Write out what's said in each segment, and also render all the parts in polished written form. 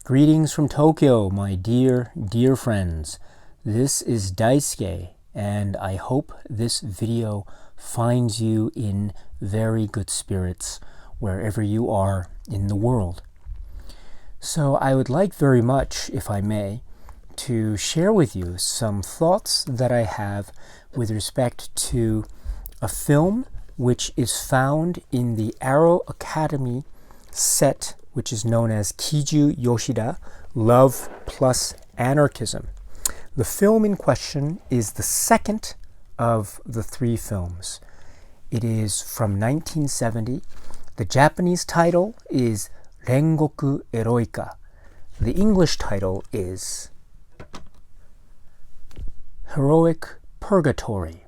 Greetings from Tokyo, my dear friends. This is Daisuke, and I hope this video finds you in very good spirits wherever you are in the world. So I would like very much, if I may, to share with you some thoughts that I have with respect to a film which is found in the Arrow Academy set, which is known as Kiju Yoshida, Love plus Anarchism. The film in question is the second of the three films. It is from 1970. The Japanese title is Rengoku Eroika. The English title is Heroic Purgatory.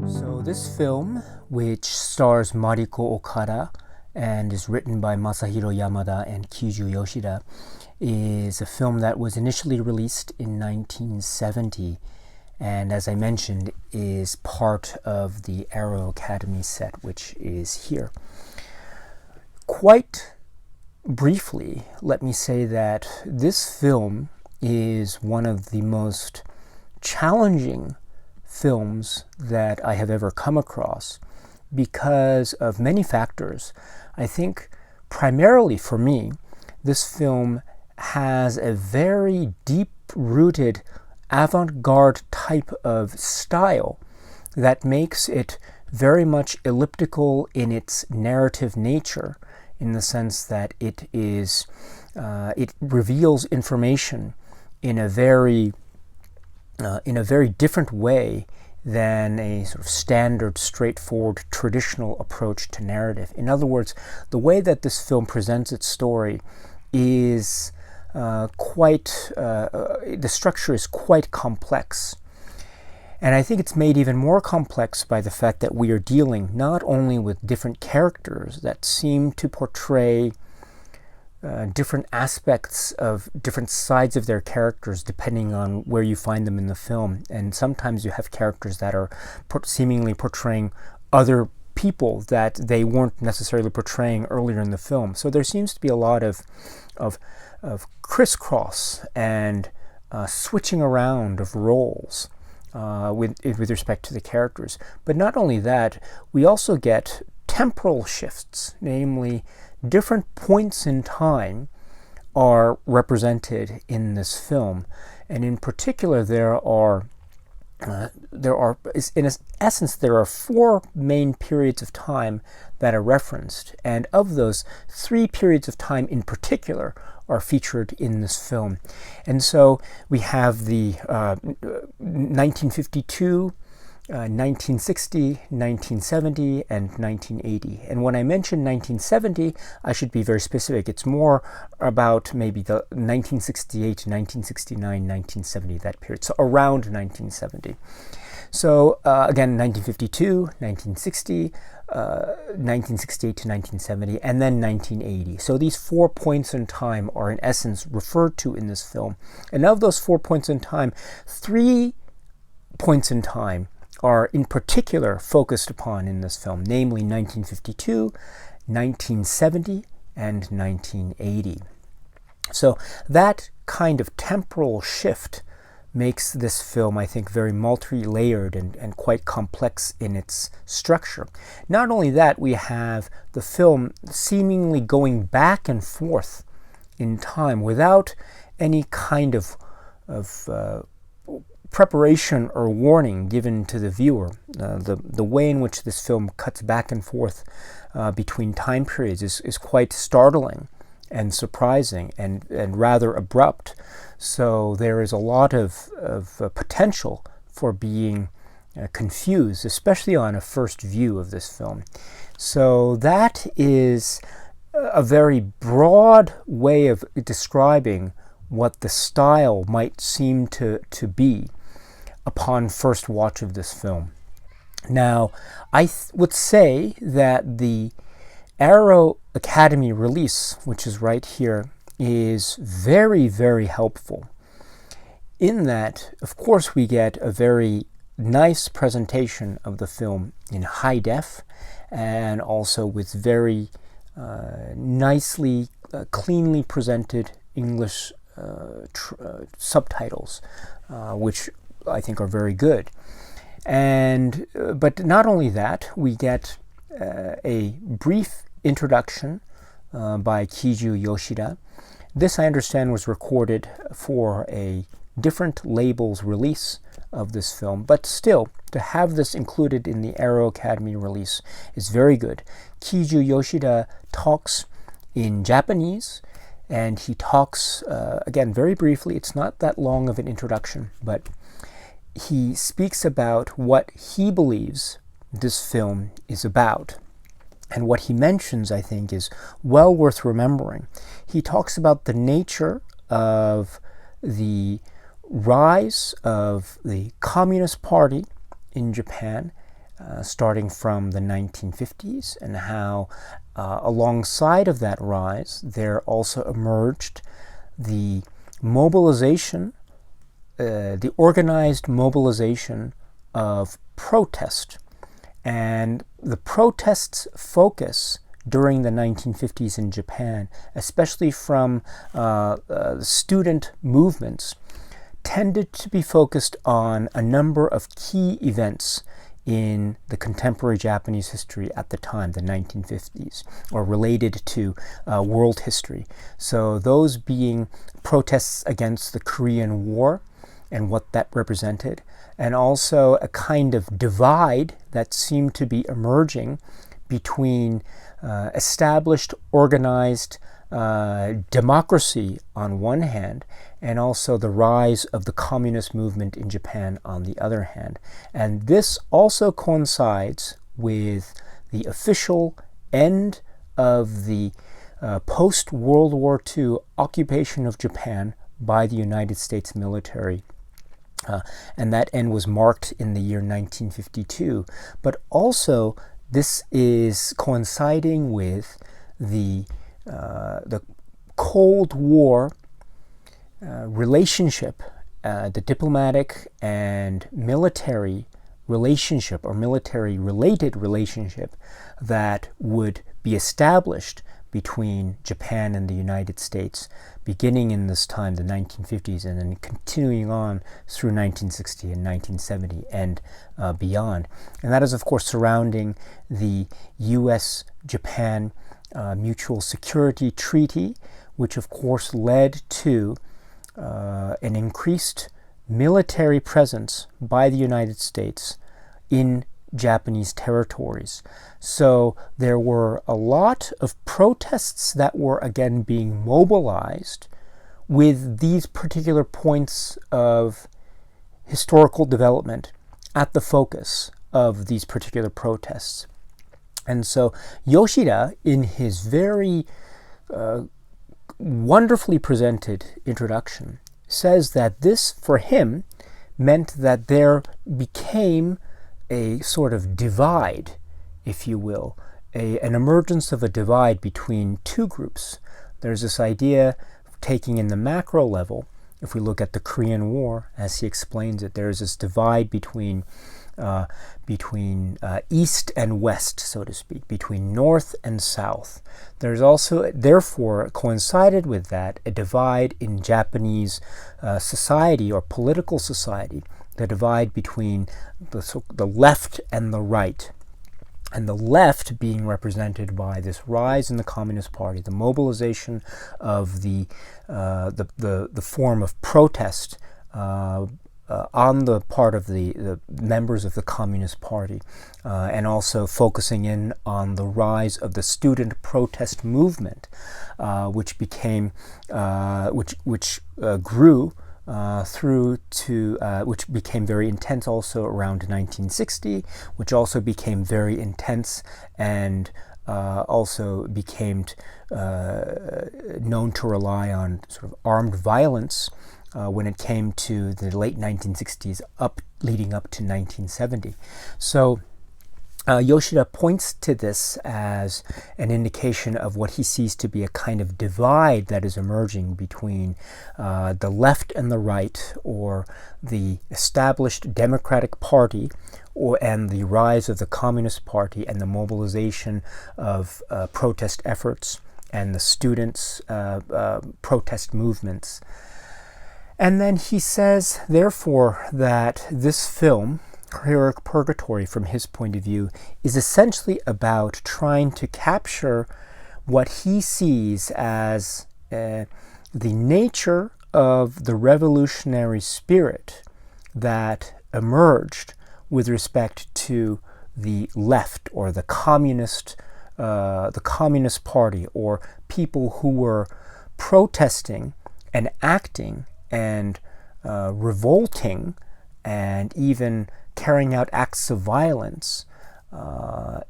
So this film, which stars Mariko Okada and is written by Masahiro Yamada and Kiju Yoshida, is a film that was initially released in 1970 and, as I mentioned, is part of the Arrow Academy set, which is here. Quite briefly, let me say that this film is one of the most challenging films that I have ever come across because of many factors. I think primarily for me, this film has a very deep-rooted avant-garde type of style that makes it very much elliptical in its narrative nature, in the sense that it reveals information in a very different way than a sort of standard, straightforward, traditional approach to narrative. In other words, the way that this film presents its story is the structure is quite complex. And I think it's made even more complex by the fact that we are dealing not only with different characters that seem to portray different aspects of different sides of their characters depending on where you find them in the film. And sometimes you have characters that are seemingly portraying other people that they weren't necessarily portraying earlier in the film. So there seems to be a lot of crisscross and switching around of roles with respect to the characters. But not only that, we also get temporal shifts, namely different points in time are represented in this film. And in particular, there are in essence, there are four main periods of time that are referenced. And of those, three periods of time in particular are featured in this film. And so we have the 1952, 1960, 1970, and 1980. And when I mention 1970, I should be very specific. It's more about maybe the 1968, 1969, 1970, that period. So around 1970. So again, 1952, 1960, 1968 to 1970, and then 1980. So these 4 points in time are in essence referred to in this film. And of those 4 points in time, 3 points in time are in particular focused upon in this film, namely 1952, 1970, and 1980. So that kind of temporal shift makes this film, I think, very multi-layered and quite complex in its structure. Not only that, we have the film seemingly going back and forth in time without any kind of preparation or warning given to the viewer. The way in which this film cuts back and forth between time periods is quite startling and surprising and rather abrupt. So there is a lot of potential for being confused, especially on a first view of this film. So that is a very broad way of describing what the style might seem to be. upon first watch of this film. Now, I would say that the Arrow Academy release, which is right here, is very, very helpful in that, of course, we get a very nice presentation of the film in high def and also with very nicely, cleanly presented English subtitles, which I think are very good. And but not only that, we get a brief introduction by Kiju Yoshida. This, I understand, was recorded for a different label's release of this film, but still, to have this included in the Arrow Academy release is very good. Kiju Yoshida talks in Japanese, and he talks, again, very briefly. It's not that long of an introduction, but he speaks about what he believes this film is about. And what he mentions, I think, is well worth remembering. He talks about the nature of the rise of the Communist Party in Japan, starting from the 1950s, and how alongside of that rise, there also emerged the mobilization, the organized mobilization of protest. And the protests focus during the 1950s in Japan, especially from student movements, tended to be focused on a number of key events in the contemporary Japanese history at the time, the 1950s, or related to world history. So those being protests against the Korean War and what that represented, and also a kind of divide that seemed to be emerging between established, organized democracy on one hand, and also the rise of the communist movement in Japan on the other hand. And this also coincides with the official end of the post-World War II occupation of Japan by the United States military. And that end was marked in the year 1952. But also, this is coinciding with the Cold War relationship, the diplomatic and military relationship, or military-related relationship, that would be established between Japan and the United States, beginning in this time, the 1950s, and then continuing on through 1960 and 1970 and beyond. And that is, of course, surrounding the U.S.-Japan Mutual Security Treaty, which, of course, led to an increased military presence by the United States in Japanese territories. So there were a lot of protests that were again being mobilized with these particular points of historical development at the focus of these particular protests. And so Yoshida, in his very wonderfully presented introduction, says that this, for him, meant that there became a sort of divide, if you will, an emergence of a divide between two groups. There's this idea, taking in the macro level, if we look at the Korean War, as he explains it, there's this divide between east and west, so to speak, between north and south. There's also, therefore, coincided with that, a divide in Japanese society or political society, the divide between the left and the right. And the left being represented by this rise in the Communist Party, the mobilization of the form of protest on the part of the members of the Communist Party, and also focusing in on the rise of the student protest movement, which became, which grew through to, which became very intense also around 1960, which also became very intense and also became known to rely on sort of armed violence when it came to the late 1960s up leading up to 1970. So Yoshida points to this as an indication of what he sees to be a kind of divide that is emerging between the left and the right, or the established Democratic Party, and the rise of the Communist Party and the mobilization of protest efforts and the students' protest movements. And then he says, therefore, that this film, Heroic Purgatory, from his point of view, is essentially about trying to capture what he sees as the nature of the revolutionary spirit that emerged with respect to the left, or the Communist Party, or people who were protesting and acting and revolting and even carrying out acts of violence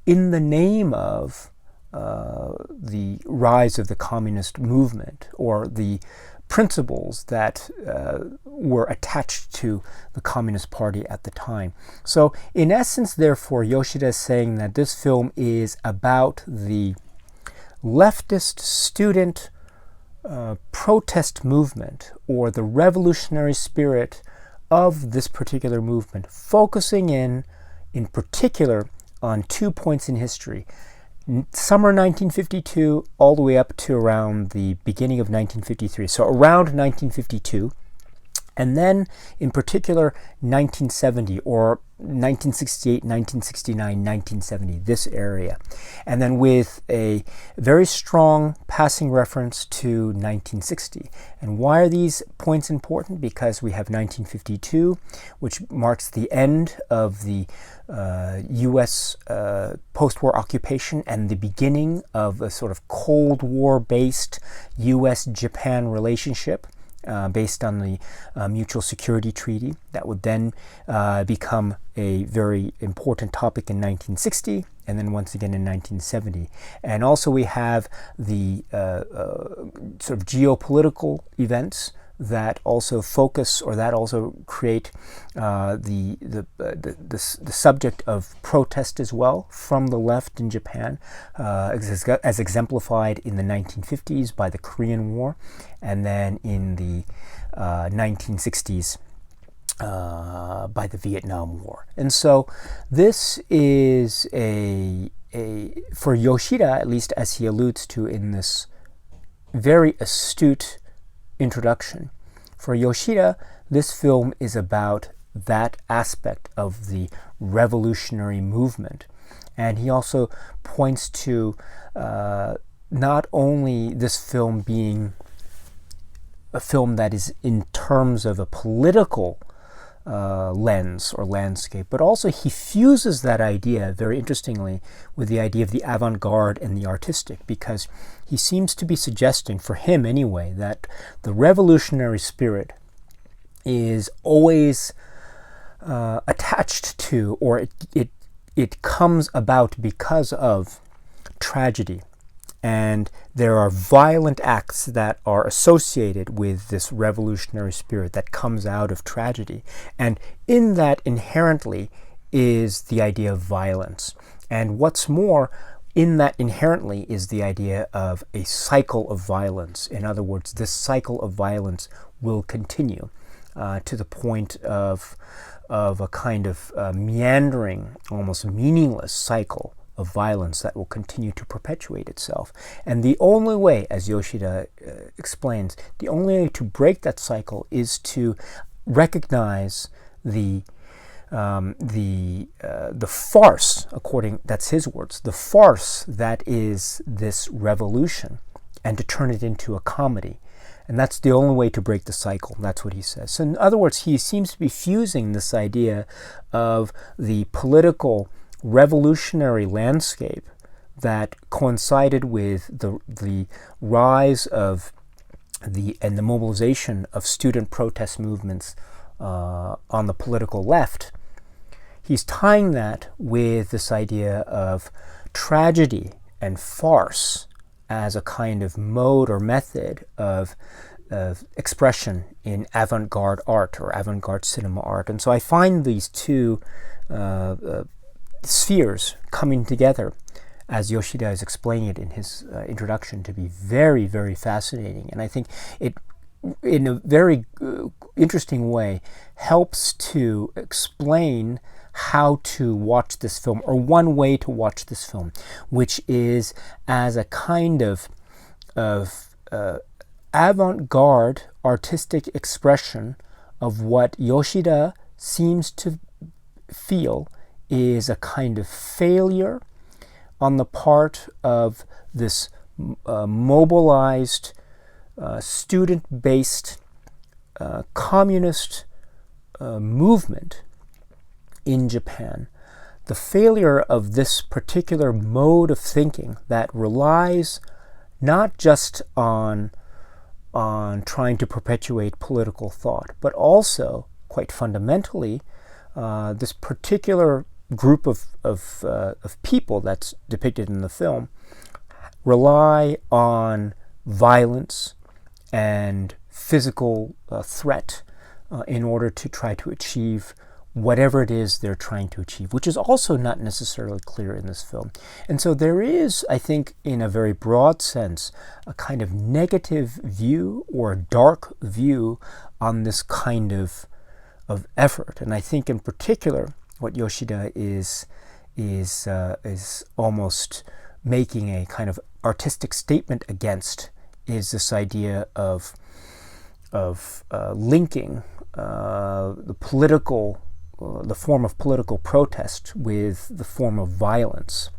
in the name of the rise of the communist movement, or the principles that were attached to the Communist Party at the time. So in essence, therefore, Yoshida is saying that this film is about the leftist student protest movement, or the revolutionary spirit of this particular movement, focusing in particular on 2 points in history: summer 1952 all the way up to around the beginning of 1953. So around 1952, and then in particular 1970, or 1968, 1969, 1970, this area. And then with a very strong passing reference to 1960. And why are these points important? Because we have 1952, which marks the end of the U.S. Post-war occupation and the beginning of a sort of Cold War-based U.S.-Japan relationship, based on the Mutual Security Treaty. That would then become a very important topic in 1960, and then once again in 1970. And also we have the sort of geopolitical events that also focus, or that also create the subject of protest as well from the left in Japan, as exemplified in the 1950s by the Korean War, and then in the 1960s by the Vietnam War. And so this is for Yoshida, at least as he alludes to in this very astute introduction, for Yoshida, this film is about that aspect of the revolutionary movement. And he also points to not only this film being a film that is in terms of a political lens or landscape, but also he fuses that idea, very interestingly, with the idea of the avant-garde and the artistic, because he seems to be suggesting, for him anyway, that the revolutionary spirit is always attached to, or it comes about because of tragedy. And there are violent acts that are associated with this revolutionary spirit that comes out of tragedy. And in that inherently is the idea of violence. And what's more, in that inherently is the idea of a cycle of violence. In other words, this cycle of violence will continue to the point of a kind of meandering, almost meaningless cycle of violence that will continue to perpetuate itself. And the only way, as Yoshida explains, the only way to break that cycle is to recognize the farce, that's his words, the farce that is this revolution, and to turn it into a comedy. And that's the only way to break the cycle. That's what he says. So in other words, he seems to be fusing this idea of the political revolutionary landscape that coincided with the rise of and the mobilization of student protest movements on the political left. He's tying that with this idea of tragedy and farce as a kind of mode or method of expression in avant-garde art or avant-garde cinema art. And so I find these two spheres coming together, as Yoshida is explaining it in his introduction, to be very, very fascinating. And I think it, in a very interesting way, helps to explain how to watch this film, or one way to watch this film, which is as a kind of avant-garde artistic expression of what Yoshida seems to feel is a kind of failure on the part of this mobilized, student-based communist movement in Japan. The failure of this particular mode of thinking that relies not just on trying to perpetuate political thought, but also, quite fundamentally, this particular group of people that's depicted in the film rely on violence and physical threat in order to try to achieve whatever it is they're trying to achieve, which is also not necessarily clear in this film. And so there is, I think, in a very broad sense, a kind of negative view or a dark view on this kind of effort. And I think in particular what Yoshida is almost making a kind of artistic statement against is this idea of linking the political, the form of political protest with the form of violence.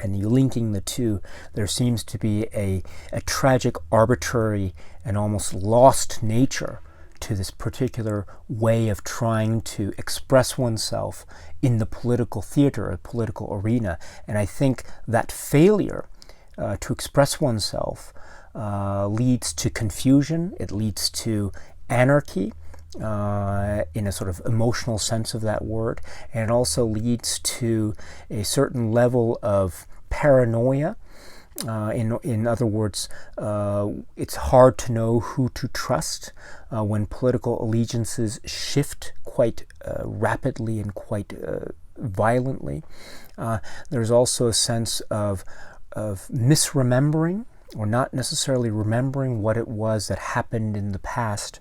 And you linking the two, there seems to be a tragic, arbitrary, and almost lost nature to this particular way of trying to express oneself in the political theater, or political arena. And I think that failure to express oneself leads to confusion, it leads to anarchy, in a sort of emotional sense of that word, and it also leads to a certain level of paranoia. In other words, it's hard to know who to trust when political allegiances shift quite rapidly and quite violently. There's also a sense of misremembering, or not necessarily remembering what it was that happened in the past.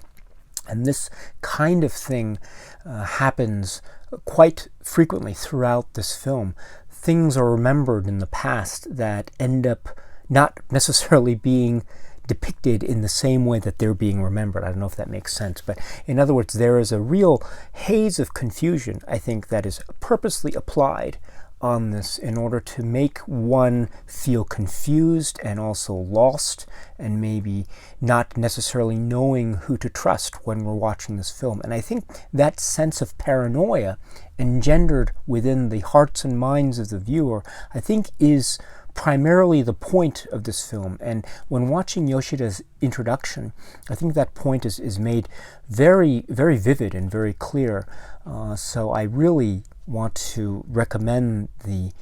And this kind of thing happens quite frequently throughout this film. Things are remembered in the past that end up not necessarily being depicted in the same way that they're being remembered. I don't know if that makes sense, but in other words, there is a real haze of confusion, I think, that is purposely applied on this in order to make one feel confused and also lost, and maybe not necessarily knowing who to trust when we're watching this film. And I think that sense of paranoia engendered within the hearts and minds of the viewer, I think, is primarily the point of this film. And when watching Yoshida's introduction, I think that point is made very, very vivid and very clear. So I really want to recommend the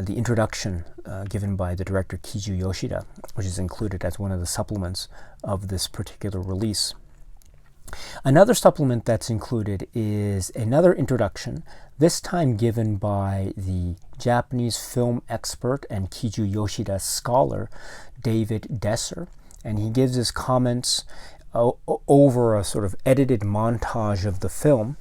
introduction given by the director Kiju Yoshida, which is included as one of the supplements of this particular release. Another supplement that's included is another introduction, this time given by the Japanese film expert and Kiju Yoshida scholar, David Desser. And he gives his comments over a sort of edited montage of the film.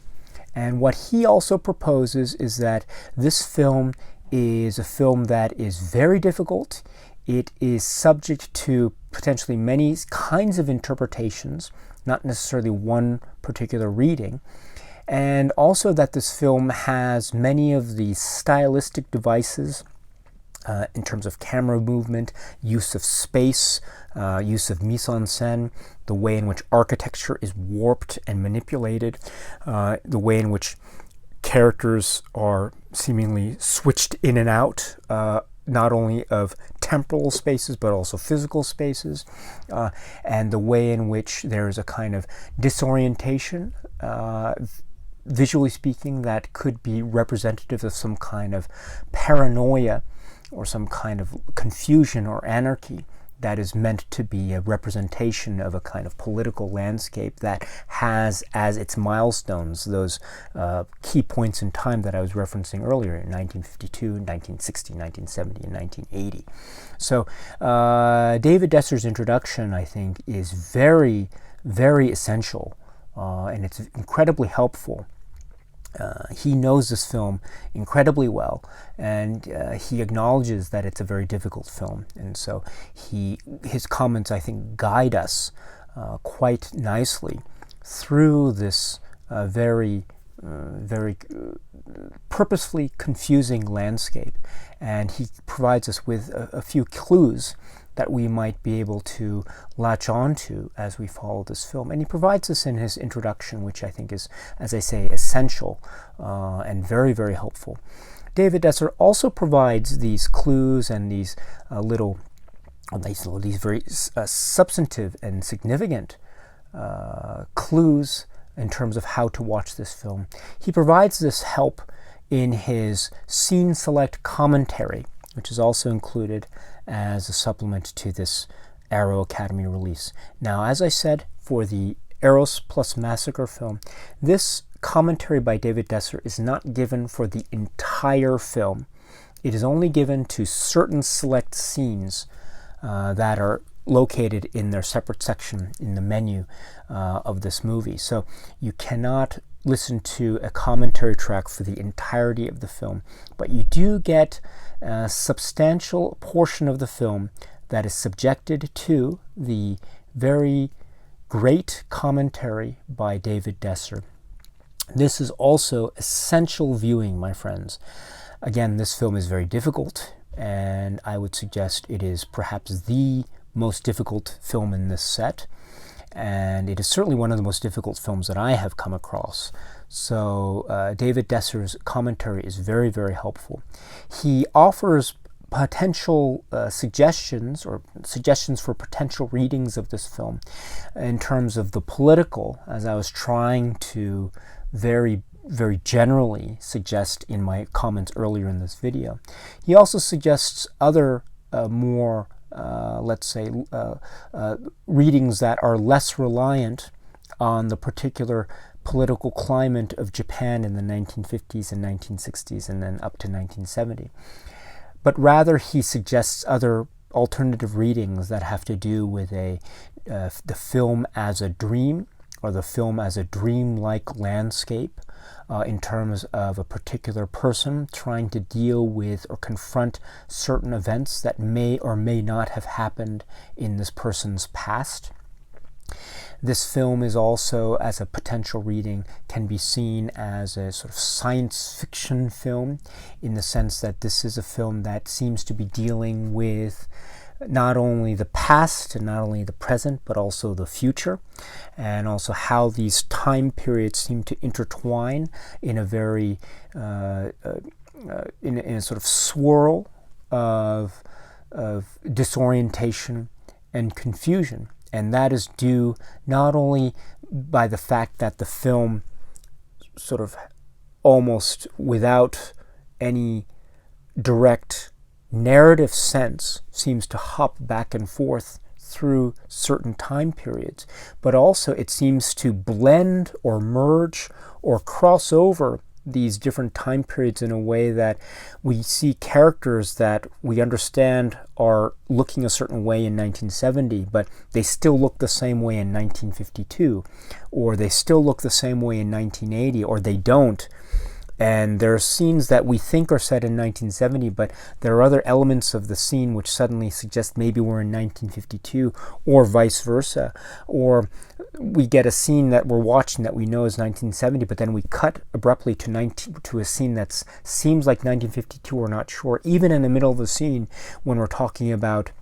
And what he also proposes is that this film is a film that is very difficult. It is subject to potentially many kinds of interpretations, not necessarily one particular reading. And also that this film has many of the stylistic devices in terms of camera movement, use of space, use of mise-en-scène, the way in which architecture is warped and manipulated, the way in which characters are seemingly switched in and out, not only of temporal spaces but also physical spaces, and the way in which there's a kind of disorientation, visually speaking, that could be representative of some kind of paranoia or some kind of confusion or anarchy that is meant to be a representation of a kind of political landscape that has as its milestones those key points in time that I was referencing earlier in 1952, 1960, 1970, and 1980. So David Desser's introduction, I think, is very, very essential, and it's incredibly helpful. He knows this film incredibly well, and he acknowledges that it's a very difficult film, and so his comments, I think, guide us quite nicely through this very purposefully confusing landscape, and he provides us with a few clues that we might be able to latch onto as we follow this film. And he provides this in his introduction, which I think is, as I say, essential and very, very helpful. David Desser also provides these clues and these very substantive and significant clues in terms of how to watch this film. He provides this help in his scene select commentary, which is also included as a supplement to this Arrow Academy release. Now, as I said, for the Eros plus Massacre film, this commentary by David Desser is not given for the entire film. It is only given to certain select scenes that are located in their separate section in the menu of this movie. So you cannot listen to a commentary track for the entirety of the film, but you do get a substantial portion of the film that is subjected to the very great commentary by David Desser. This is also essential viewing, my friends. Again, this film is very difficult, and I would suggest it is perhaps the most difficult film in this set, and it is certainly one of the most difficult films that I have come across. So David Desser's commentary is very, very helpful. He offers potential suggestions for potential readings of this film in terms of the political, as I was trying to very, very generally suggest in my comments earlier in this video. He also suggests other more readings that are less reliant on the particular political climate of Japan in the 1950s and 1960s and then up to 1970. But rather he suggests other alternative readings that have to do with the film as a dream, or the film as a dream-like landscape, in terms of a particular person trying to deal with or confront certain events that may or may not have happened in this person's past. This film is also, as a potential reading, can be seen as a sort of science fiction film, in the sense that this is a film that seems to be dealing with not only the past and not only the present, but also the future, and also how these time periods seem to intertwine in a very in a sort of swirl of disorientation and confusion. And that is due not only by the fact that the film sort of almost without any direct narrative sense seems to hop back and forth through certain time periods, but also it seems to blend or merge or cross over these different time periods in a way that we see characters that we understand are looking a certain way in 1970, but they still look the same way in 1952, or they still look the same way in 1980, or they don't. And there are scenes that we think are set in 1970, but there are other elements of the scene which suddenly suggest maybe we're in 1952, or vice versa. Or we get a scene that we're watching that we know is 1970, but then we cut abruptly to a scene that seems like 1952, we're not sure, even in the middle of the scene when we're talking about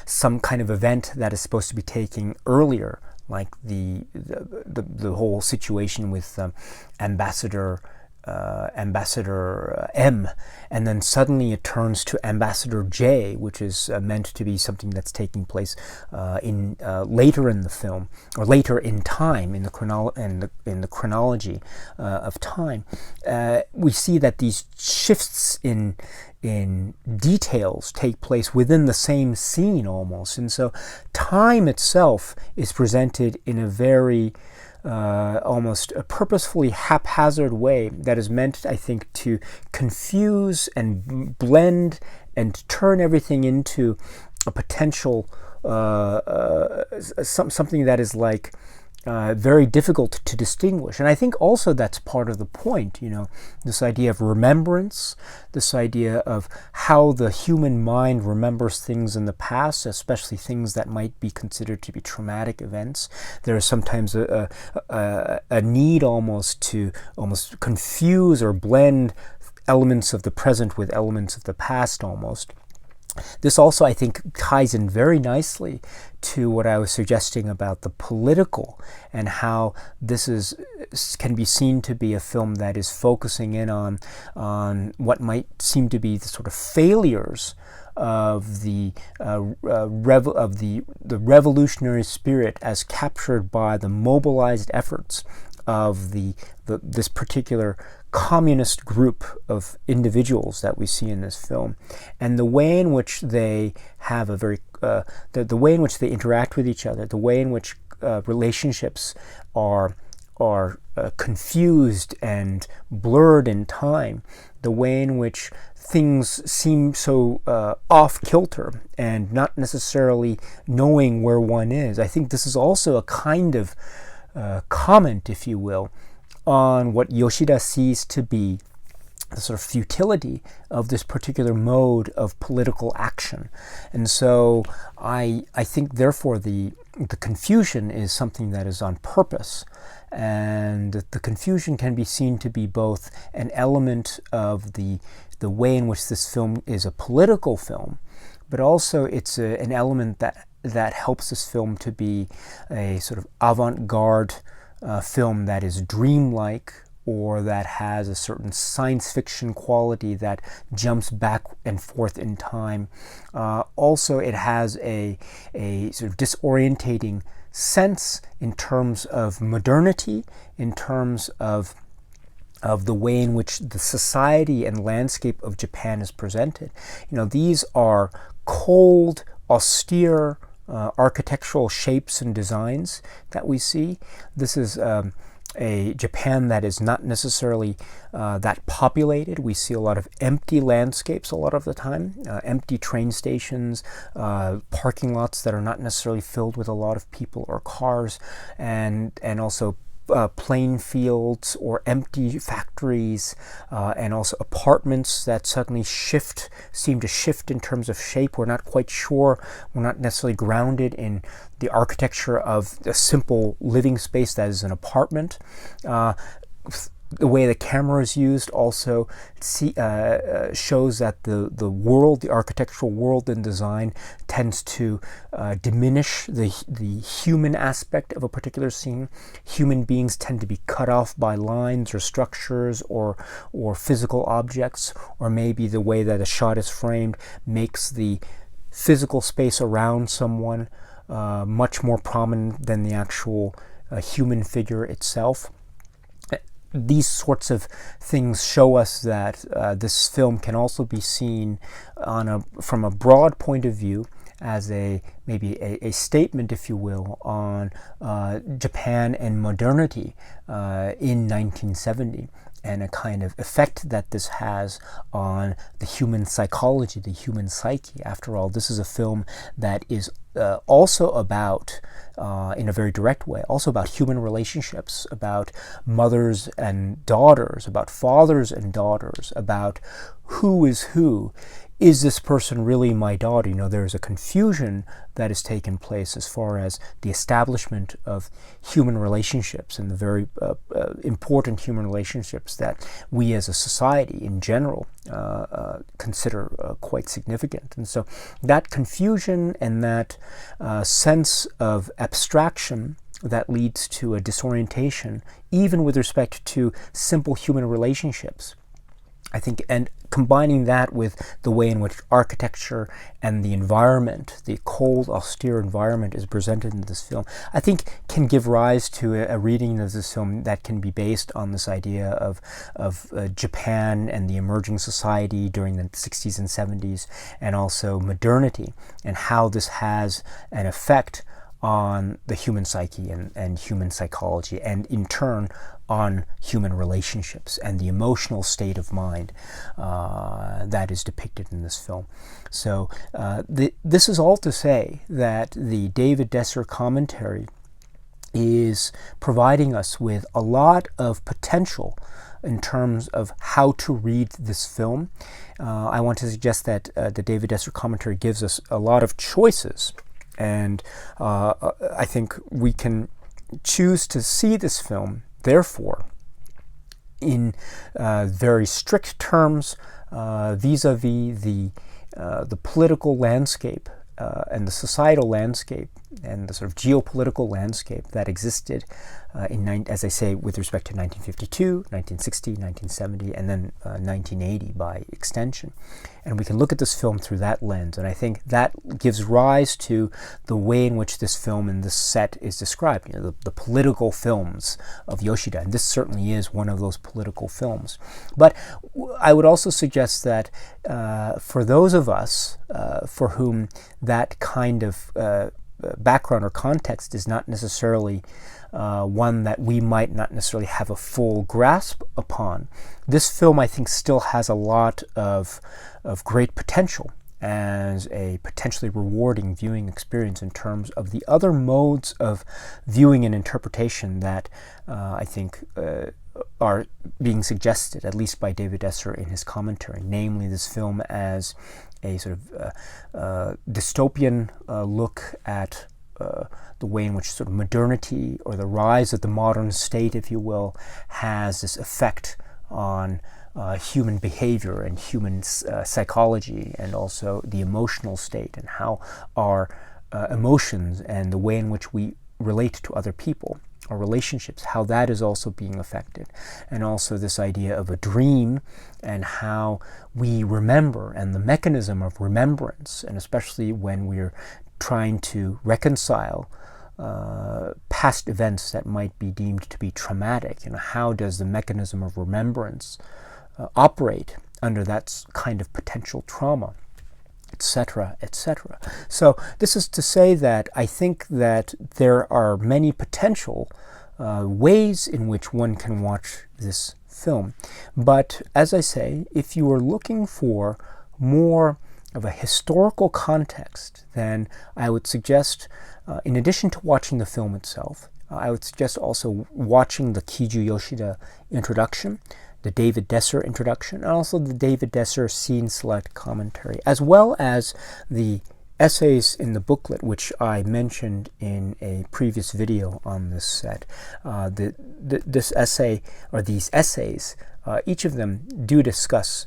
some kind of event that is supposed to be taking earlier, like the whole situation with Ambassador Ambassador M, and then suddenly it turns to Ambassador J, which is meant to be something that's taking place in later in the film, or later in time, in the chronology of time. We see that these shifts in details take place within the same scene almost, and so time itself is presented in a very almost a purposefully haphazard way that is meant, I think, to confuse and blend and turn everything into a potential something that is like very difficult to distinguish. And I think also that's part of the point, this idea of remembrance, this idea of how the human mind remembers things in the past, especially things that might be considered to be traumatic events. There is sometimes a need almost to confuse or blend elements of the present with elements of the past almost. This also, I think, ties in very nicely to what I was suggesting about the political, and how this can be seen to be a film that is focusing in on what might seem to be the sort of failures of the revolutionary spirit as captured by the mobilized efforts of this particular communist group of individuals that we see in this film, and the way in which they have a very the way in which they interact with each other, the way in which relationships are confused and blurred in time, the way in which things seem so off kilter and not necessarily knowing where one is. I think this is also a kind of comment, if you will, on what Yoshida sees to be the sort of futility of this particular mode of political action. And so I think, therefore, the confusion is something that is on purpose. And the confusion can be seen to be both an element of the way in which this film is a political film, but also it's an element that helps this film to be a sort of avant-garde film that is dreamlike, or that has a certain science fiction quality that jumps back and forth in time. Also, it has a sort of disorientating sense in terms of modernity, in terms of the way in which the society and landscape of Japan is presented. These are cold, austere, architectural shapes and designs that we see. This is a Japan that is not necessarily that populated. We see a lot of empty landscapes a lot of the time, empty train stations, parking lots that are not necessarily filled with a lot of people or cars, and also plain fields or empty factories, and also apartments that suddenly seem to shift in terms of shape. We're not quite sure. We're not necessarily grounded in the architecture of a simple living space that is an apartment. The way the camera is used also shows that the world, the architectural world and design, tends to diminish the human aspect of a particular scene. Human beings tend to be cut off by lines or structures or physical objects, or maybe the way that a shot is framed makes the physical space around someone much more prominent than the actual human figure itself. These sorts of things show us that this film can also be seen from a broad point of view as maybe a statement, if you will, on Japan and modernity in 1970, and a kind of effect that this has on the human psychology, the human psyche. After all, this is a film that is also about, in a very direct way, also about human relationships, about mothers and daughters, about fathers and daughters, about who is who. Is this person really my daughter? There is a confusion that has taken place as far as the establishment of human relationships, and the very important human relationships that we as a society in general consider quite significant. And so that confusion and that sense of abstraction that leads to a disorientation, even with respect to simple human relationships. I think, and combining that with the way in which architecture and the environment, the cold, austere environment is presented in this film, I think can give rise to a reading of this film that can be based on this idea of Japan and the emerging society during the 60s and 70s, and also modernity, and how this has an effect on the human psyche and human psychology, and in turn on human relationships and the emotional state of mind that is depicted in this film. So this is all to say that the David Desser commentary is providing us with a lot of potential in terms of how to read this film. I want to suggest that the David Desser commentary gives us a lot of choices, and I think we can choose to see this film, therefore, in very strict terms vis-a-vis the political landscape and the societal landscape and the sort of geopolitical landscape that existed as I say, with respect to 1952, 1960, 1970, and then 1980 by extension. And we can look at this film through that lens, and I think that gives rise to the way in which this film and this set is described, the political films of Yoshida, and this certainly is one of those political films. But I would also suggest that for those of us for whom that kind of background or context is not necessarily one that we might not necessarily have a full grasp upon, this film, I think, still has a lot of great potential as a potentially rewarding viewing experience in terms of the other modes of viewing and interpretation that I think are being suggested, at least by David Desser in his commentary, namely this film as a sort of dystopian look at the way in which sort of modernity, or the rise of the modern state, if you will, has this effect on human behavior and human psychology, and also the emotional state, and how our emotions and the way in which we relate to other people, our relationships, how that is also being affected. And also this idea of a dream and how we remember, and the mechanism of remembrance, and especially when we're trying to reconcile past events that might be deemed to be traumatic. How does the mechanism of remembrance operate under that kind of potential trauma, etc., etc. So this is to say that I think that there are many potential ways in which one can watch this film. But as I say, if you are looking for more of a historical context, then I would suggest, in addition to watching the film itself, I would suggest also watching the Kiju Yoshida introduction, the David Desser introduction, and also the David Desser scene select commentary, as well as the essays in the booklet, which I mentioned in a previous video on this set. This essay, or these essays, each of them do discuss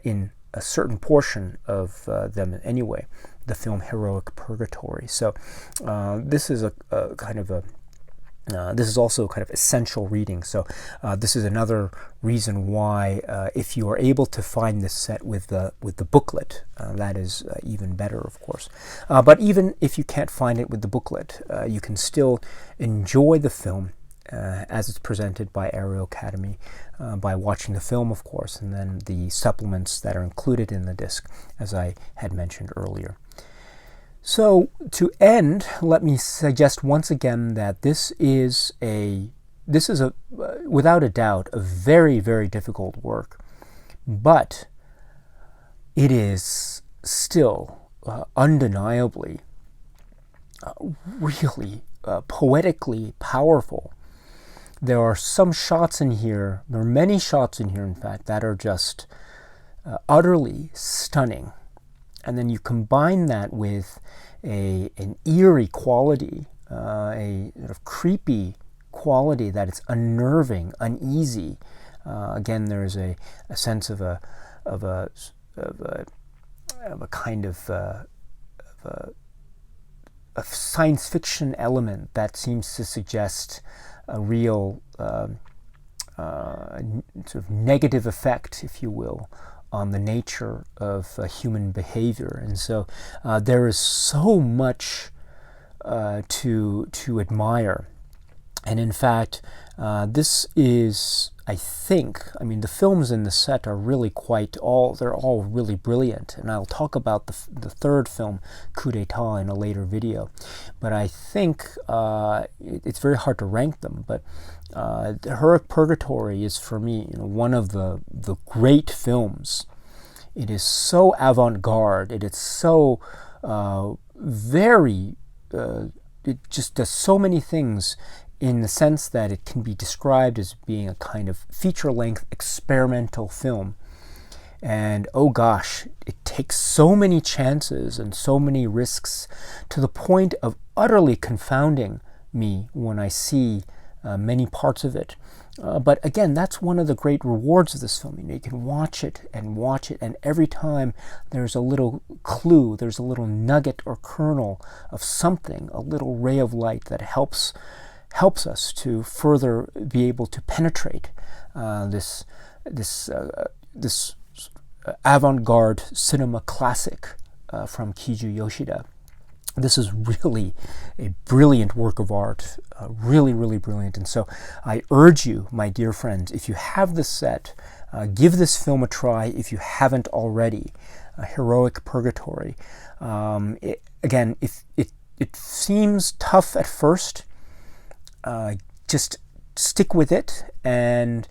in a certain portion of them anyway, the film Heroic Purgatory. So this is a kind of a this is also kind of essential reading. So this is another reason why, if you are able to find this set with the booklet, that is even better, of course. But even if you can't find it with the booklet, you can still enjoy the film as it's presented by Aero Academy by watching the film, of course, and then the supplements that are included in the disc, as I had mentioned earlier. So to end, let me suggest once again that this is without a doubt a very, very difficult work, but it is still undeniably really poetically powerful. There are some shots in here, there are many shots in here, in fact, that are just utterly stunning. And then you combine that with an eerie quality, a sort of creepy quality that it's unnerving, uneasy. Again, there's a sense of a kind of a science fiction element that seems to suggest a real sort of negative effect, if you will, on the nature of human behavior. And so there is so much to admire. And in fact, this is, I mean, the films in the set are really they're all really brilliant. And I'll talk about the third film, Coup d'etat, in a later video. But I think it's very hard to rank them. But Heroic Purgatory is, for me, one of the great films. It is so avant-garde. It is so it just does so many things, in the sense that it can be described as being a kind of feature-length experimental film. And oh gosh, it takes so many chances and so many risks, to the point of utterly confounding me when I see many parts of it. But again, that's one of the great rewards of this film. You can watch it, and every time there's a little clue, there's a little nugget or kernel of something, a little ray of light that helps us to further be able to penetrate this avant-garde cinema classic from Kiju Yoshida. This is really a brilliant work of art, really, really brilliant. And so I urge you, my dear friends, if you have this set, give this film a try if you haven't already. Heroic Purgatory. Again, if it seems tough at first, just stick with it and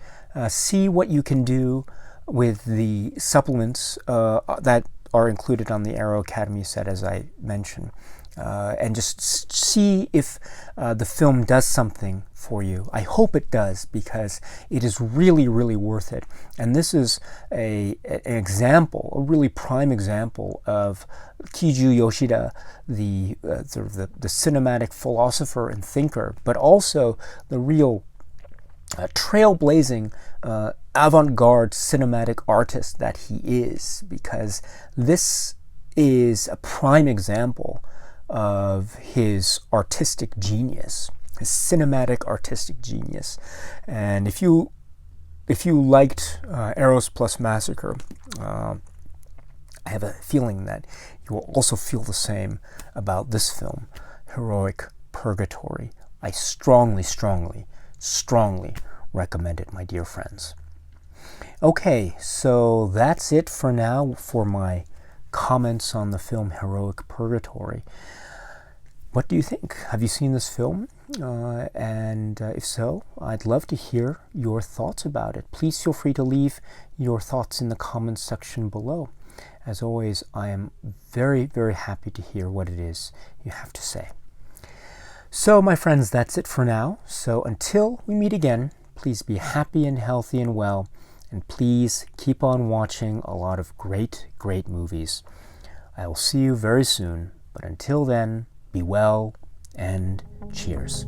see what you can do with the supplements that are included on the Aero Academy set, as I mentioned, and just see if the film does something for you. I hope it does, because it is really, really worth it. And this is an example, a really prime example of Kiju Yoshida, the cinematic philosopher and thinker, but also the real trailblazing avant-garde cinematic artist that he is, because this is a prime example of his artistic genius, his cinematic artistic genius. And if you liked Eros plus Massacre, I have a feeling that you will also feel the same about this film, Heroic Purgatory. I strongly, strongly, strongly recommend it, my dear friends. Okay, so that's it for now for my comments on the film Heroic Purgatory. What do you think? Have you seen this film? And if so, I'd love to hear your thoughts about it. Please feel free to leave your thoughts in the comments section below. As always, I am very, very happy to hear what it is you have to say. So, my friends, that's it for now. So until we meet again, please be happy and healthy and well, and please keep on watching a lot of great, great movies. I will see you very soon, but until then, be well and cheers.